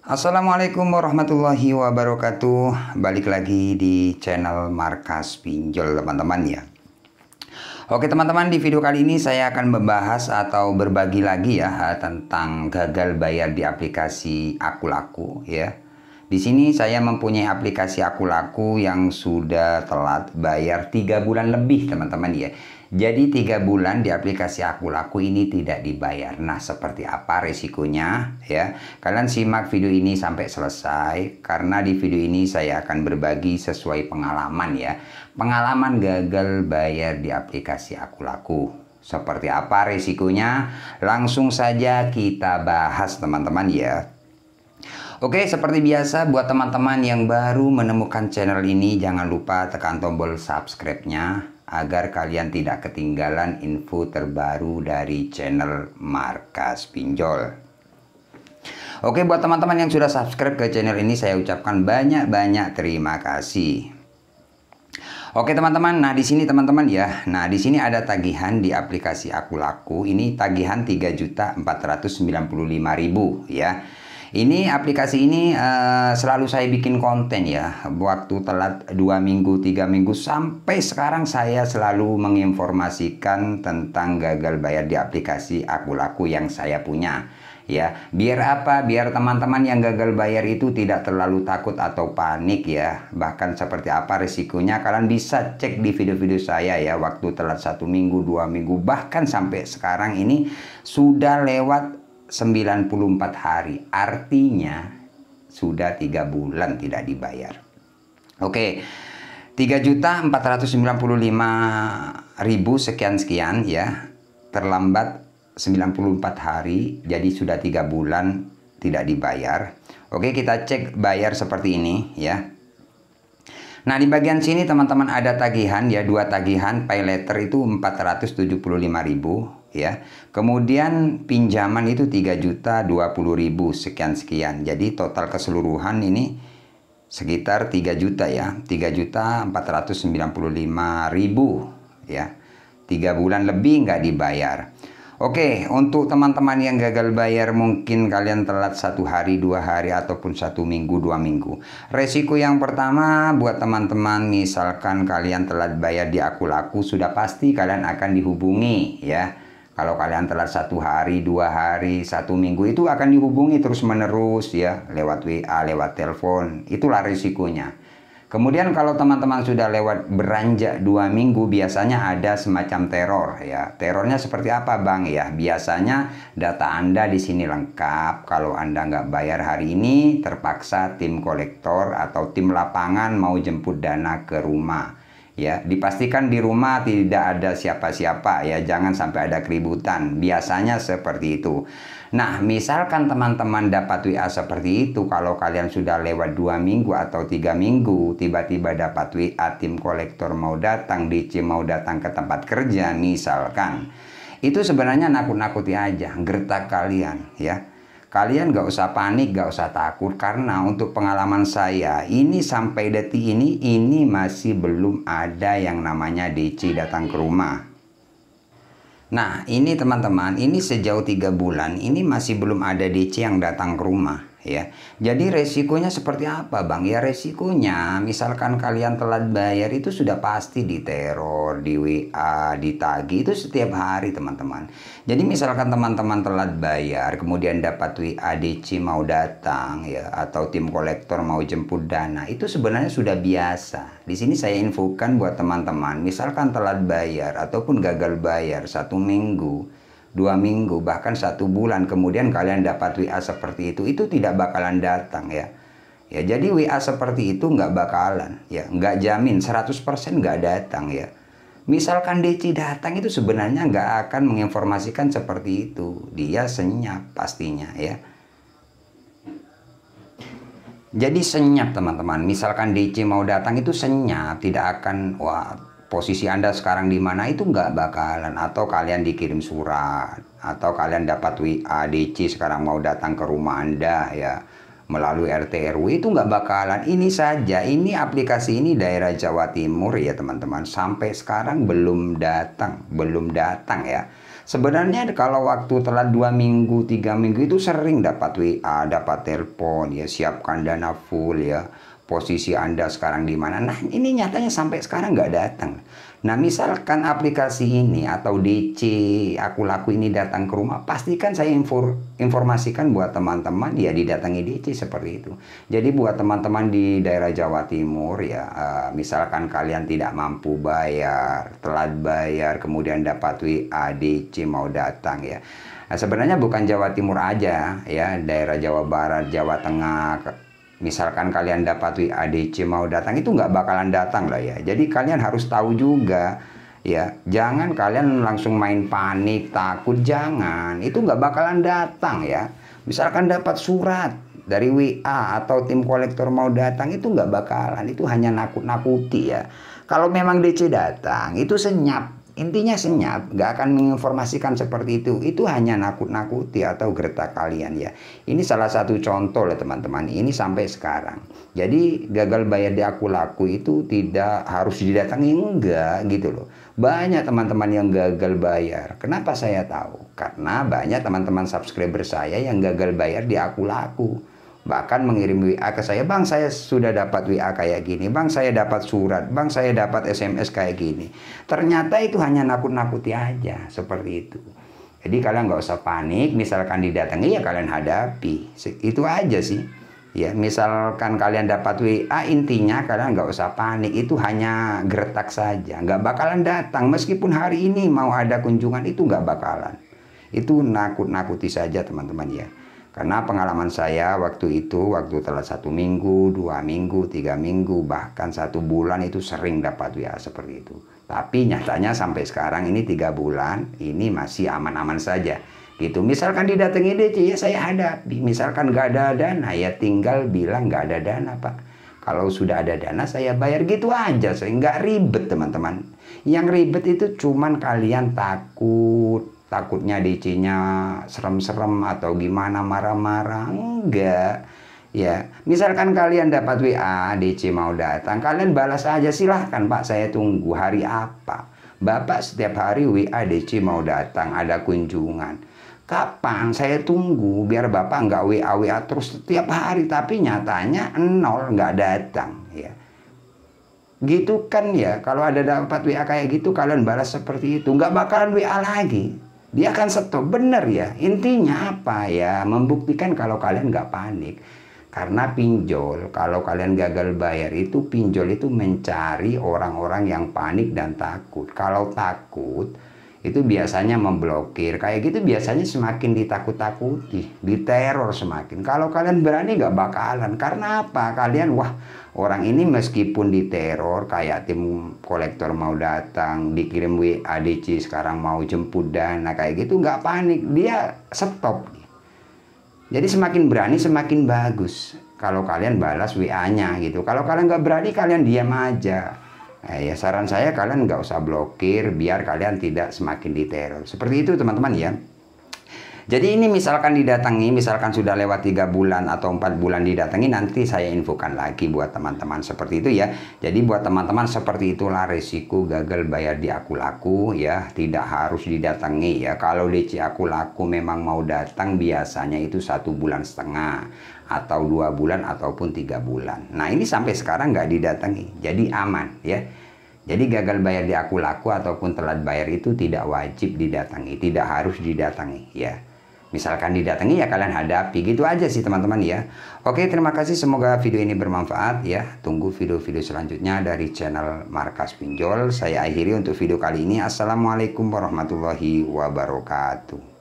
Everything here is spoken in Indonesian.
Assalamualaikum warahmatullahi wabarakatuh. Balik lagi di channel Markas Pinjol teman-teman ya. Oke teman-teman, di video kali ini saya akan membahas atau berbagi lagi ya tentang gagal bayar di aplikasi Akulaku ya. Di sini saya mempunyai aplikasi Akulaku yang sudah telat bayar 3 bulan lebih teman-teman ya. Jadi 3 bulan di aplikasi Akulaku ini tidak dibayar. Nah, seperti apa resikonya ya? Kalian simak video ini sampai selesai karena di video ini saya akan berbagi sesuai pengalaman ya. Pengalaman gagal bayar di aplikasi Akulaku. Seperti apa resikonya? Langsung saja kita bahas teman-teman ya. Oke, seperti biasa buat teman-teman yang baru menemukan channel ini, jangan lupa tekan tombol subscribe-nya agar kalian tidak ketinggalan info terbaru dari channel Markas Pinjol. Oke, buat teman-teman yang sudah subscribe ke channel ini, saya ucapkan banyak-banyak terima kasih. Oke teman-teman, nah di sini teman-teman ya. Nah, di sini ada tagihan di aplikasi Akulaku. Ini tagihan 3.495.000 ya. Ini aplikasi ini selalu saya bikin konten ya. Waktu telat 2 minggu, 3 minggu sampai sekarang saya selalu menginformasikan tentang gagal bayar di aplikasi Akulaku yang saya punya. Ya, biar apa? Biar teman-teman yang gagal bayar itu tidak terlalu takut atau panik ya. Bahkan seperti apa risikonya kalian bisa cek di video-video saya ya. Waktu telat 1 minggu, 2 minggu, bahkan sampai sekarang ini sudah lewat 94 hari, artinya sudah 3 bulan tidak dibayar. Oke, 3.495.000 sekian ya, terlambat 94 hari, jadi sudah 3 bulan tidak dibayar. Oke, kita cek bayar seperti ini ya. Nah, di bagian sini teman-teman ada tagihan ya, 2 tagihan pay letter itu 475.000 ya. Kemudian pinjaman itu 3.020.000 sekian. Jadi total keseluruhan ini sekitar 3 juta ya. 3.495.000 ya. 3 bulan lebih nggak dibayar. Oke, untuk teman-teman yang gagal bayar mungkin kalian telat 1 hari, 2 hari, ataupun 1 minggu, 2 minggu. Resiko yang pertama buat teman-teman, misalkan kalian telat bayar di Akulaku, sudah pasti kalian akan dihubungi ya. Kalau kalian telat 1 hari, 2 hari, 1 minggu itu akan dihubungi terus menerus ya. Lewat WA, lewat telepon, itulah resikonya. Kemudian kalau teman-teman sudah lewat beranjak 2 minggu, biasanya ada semacam teror ya. Terornya seperti apa Bang ya? Biasanya data Anda di sini lengkap. Kalau Anda nggak bayar hari ini, terpaksa tim kolektor atau tim lapangan mau jemput dana ke rumah. Ya, dipastikan di rumah tidak ada siapa-siapa ya, jangan sampai ada keributan. Biasanya seperti itu. Nah, misalkan teman-teman dapat WA seperti itu, kalau kalian sudah lewat 2 minggu atau 3 minggu, tiba-tiba dapat WA tim kolektor mau datang, DC mau datang ke tempat kerja, misalkan. Itu sebenarnya nakut-nakuti aja, gertak kalian ya. Kalian gak usah panik, gak usah takut, karena untuk pengalaman saya, ini sampai detik ini masih belum ada yang namanya DC datang ke rumah. Nah, ini teman-teman, ini sejauh 3 bulan, ini masih belum ada DC yang datang ke rumah ya. Jadi resikonya seperti apa Bang? Ya resikonya, misalkan kalian telat bayar itu sudah pasti diteror, di WA, ditagih, itu setiap hari teman-teman. Jadi misalkan teman-teman telat bayar, kemudian dapat WA DC mau datang ya, atau tim kolektor mau jemput dana, itu sebenarnya sudah biasa. Di sini saya infokan buat teman-teman, misalkan telat bayar ataupun gagal bayar 1 minggu, 2 minggu, bahkan 1 bulan, kemudian kalian dapat WA seperti itu tidak bakalan datang ya. Ya, jadi WA seperti itu nggak bakalan ya, nggak jamin 100% nggak datang ya. Misalkan DC datang itu sebenarnya nggak akan menginformasikan seperti itu, dia senyap pastinya ya. Jadi senyap teman-teman, misalkan DC mau datang itu senyap, tidak akan wah posisi Anda sekarang di mana itu nggak bakalan, atau kalian dikirim surat, atau kalian dapat WA DC sekarang mau datang ke rumah Anda ya melalui RT RW, itu nggak bakalan. Ini saja, ini aplikasi ini daerah Jawa Timur ya teman-teman, sampai sekarang belum datang ya. Sebenarnya kalau waktu telat 2 minggu, 3 minggu itu sering dapat WA, dapat telepon, ya siapkan dana full ya. Posisi Anda sekarang di mana? Nah, ini nyatanya sampai sekarang nggak datang. Nah, misalkan aplikasi ini atau DC Aku Laku ini datang ke rumah, pastikan saya informasikan buat teman-teman ya didatangi DC seperti itu. Jadi buat teman-teman di daerah Jawa Timur ya, misalkan kalian tidak mampu bayar, telat bayar, kemudian dapat WA DC mau datang ya. Nah, sebenarnya bukan Jawa Timur aja ya, daerah Jawa Barat, Jawa Tengah. Misalkan kalian dapat WA DC mau datang, itu nggak bakalan datang lah ya. Jadi kalian harus tahu juga ya, jangan kalian langsung main panik, takut, jangan. Itu nggak bakalan datang ya. Misalkan dapat surat dari WA atau tim kolektor mau datang, itu nggak bakalan. Itu hanya nakut-nakuti ya. Kalau memang DC datang, itu senyap. Intinya senyap, nggak akan menginformasikan seperti itu. Itu hanya nakut-nakuti atau gertak kalian ya. Ini salah satu contoh lah teman-teman. Ini sampai sekarang. Jadi gagal bayar di Aku Laku itu tidak harus didatangi, enggak gitu loh. Banyak teman-teman yang gagal bayar. Kenapa saya tahu? Karena banyak teman-teman subscriber saya yang gagal bayar di Aku Laku. Bahkan mengirim WA ke saya, "Bang, saya sudah dapat WA kayak gini. Bang, saya dapat surat. Bang, saya dapat SMS kayak gini." Ternyata itu hanya nakut-nakuti aja, seperti itu. Jadi kalian nggak usah panik, misalkan didatangi ya kalian hadapi. Itu aja sih. Ya, misalkan kalian dapat WA, intinya kalian nggak usah panik. Itu hanya gertak saja. Nggak bakalan datang. Meskipun hari ini mau ada kunjungan, itu nggak bakalan. Itu nakut-nakuti saja teman-teman ya. Karena pengalaman saya waktu itu, waktu telat 1 minggu, 2 minggu, 3 minggu, bahkan 1 bulan itu sering dapat WA seperti itu. Tapi nyatanya sampai sekarang ini 3 bulan, ini masih aman-aman saja. Gitu. Misalkan didatangi DC, ya saya hadapi. Misalkan nggak ada dana, ya tinggal bilang nggak ada dana Pak. Kalau sudah ada dana, saya bayar, gitu aja. Saya nggak ribet teman-teman. Yang ribet itu cuman kalian takutnya DC-nya serem-serem atau gimana, marah-marah. Enggak ya. Misalkan kalian dapat WA DC mau datang, kalian balas aja, "Silahkan Pak, saya tunggu hari apa." Bapak setiap hari WA DC mau datang, ada kunjungan. Kapan? Saya tunggu, biar Bapak nggak WA terus setiap hari, tapi nyatanya nol, nggak datang ya. Gitu kan ya. Kalau ada dapat WA kayak gitu, kalian balas seperti itu, nggak bakalan WA lagi. Dia akan stop, bener ya. Intinya apa ya? Membuktikan kalau kalian nggak panik. Karena pinjol, kalau kalian gagal bayar itu, pinjol itu mencari orang-orang yang panik dan takut. Kalau takut, itu biasanya memblokir. Kayak gitu biasanya semakin ditakut-takuti, diteror semakin. Kalau kalian berani nggak bakalan. Karena apa? Kalian, wah, orang ini meskipun diteror, kayak tim kolektor mau datang, dikirim WA DC sekarang mau jemput dana, kayak gitu nggak panik, dia stop. Jadi semakin berani semakin bagus kalau kalian balas WA-nya gitu. Kalau kalian nggak berani, kalian diam aja. Ya saran saya kalian nggak usah blokir, biar kalian tidak semakin diteror. Seperti itu teman-teman ya. Jadi ini misalkan didatangi, misalkan sudah lewat 3 bulan atau 4 bulan didatangi, nanti saya infokan lagi buat teman-teman seperti itu ya. Jadi buat teman-teman seperti itulah resiko gagal bayar di Aku Laku ya. Tidak harus didatangi ya. Kalau DC Aku Laku memang mau datang, biasanya itu 1,5 bulan atau 2 bulan ataupun 3 bulan. Nah ini sampai sekarang nggak didatangi, jadi aman ya. Jadi gagal bayar di Aku Laku ataupun telat bayar itu tidak wajib didatangi, tidak harus didatangi ya. Misalkan didatangi ya kalian hadapi, gitu aja sih teman-teman ya. Oke, terima kasih, semoga video ini bermanfaat ya. Tunggu video-video selanjutnya dari channel Markas Pinjol. Saya akhiri untuk video kali ini. Assalamualaikum warahmatullahi wabarakatuh.